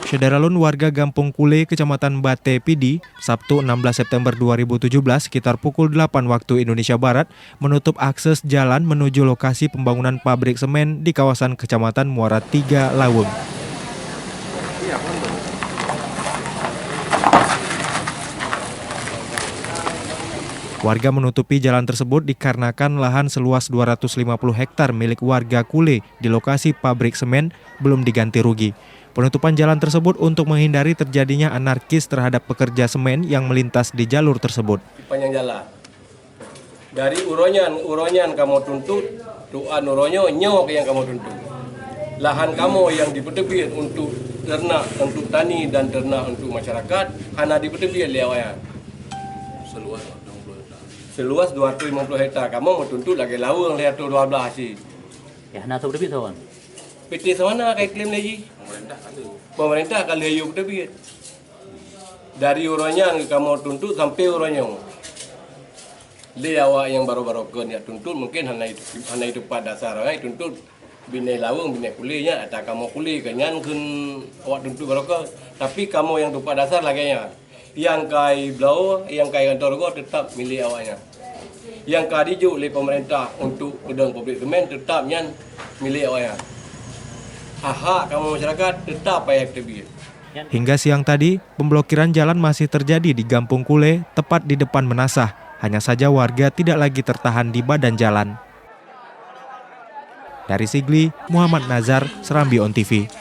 Syederalun warga Gampung Kule, Kecamatan Bate Pidi, Sabtu 16 September 2017 sekitar pukul 8 waktu Indonesia Barat menutup akses jalan menuju lokasi pembangunan pabrik semen di kawasan Kecamatan Muara 3, Laweng. Warga menutupi jalan tersebut dikarenakan lahan seluas 250 hektar milik warga Kule di lokasi pabrik semen belum diganti rugi. Penutupan jalan tersebut untuk menghindari terjadinya anarkis terhadap pekerja semen yang melintas di jalur tersebut. Panjang jalan. Dari uronyan kamu tuntut, tuan uronyo nyok yang kamu tuntut. Lahan kamu yang dipertebit untuk ternak, untuk tani dan ternak untuk masyarakat, hanya dipertebit lewayan. Seluas 250 hektar. Kamu mau tuntut lagi lawang lihat tu 12 sih. Ya, nak tahu lebih kawan. PT sana kayak klaim lagi. Pemerintah akan lihat terbit. Dari uronyan kamu tuntut sampai uronyo. Dia awak yang baru-baru ke niat tuntut mungkin hanya itu pada dasar tuntut binai lawang binai kulinya atau kamu kuliah kenyan kun awak tuntut baru ke. Tapi kamu yang tu pada dasar lagi nya. Yang kai blau, yang kai kantor go tetap milik awaknya. Yang kai dijuk oleh pemerintah untuk gedung pabrik semen tetap nyan milik awaknya. Hak kamu masyarakat tetap payah terbit. Hingga siang tadi, pemblokiran jalan masih terjadi di Gampung Kule, tepat di depan Menasah. Hanya saja warga tidak lagi tertahan di badan jalan. Dari Sigli, Muhammad Nazar, Serambi On TV.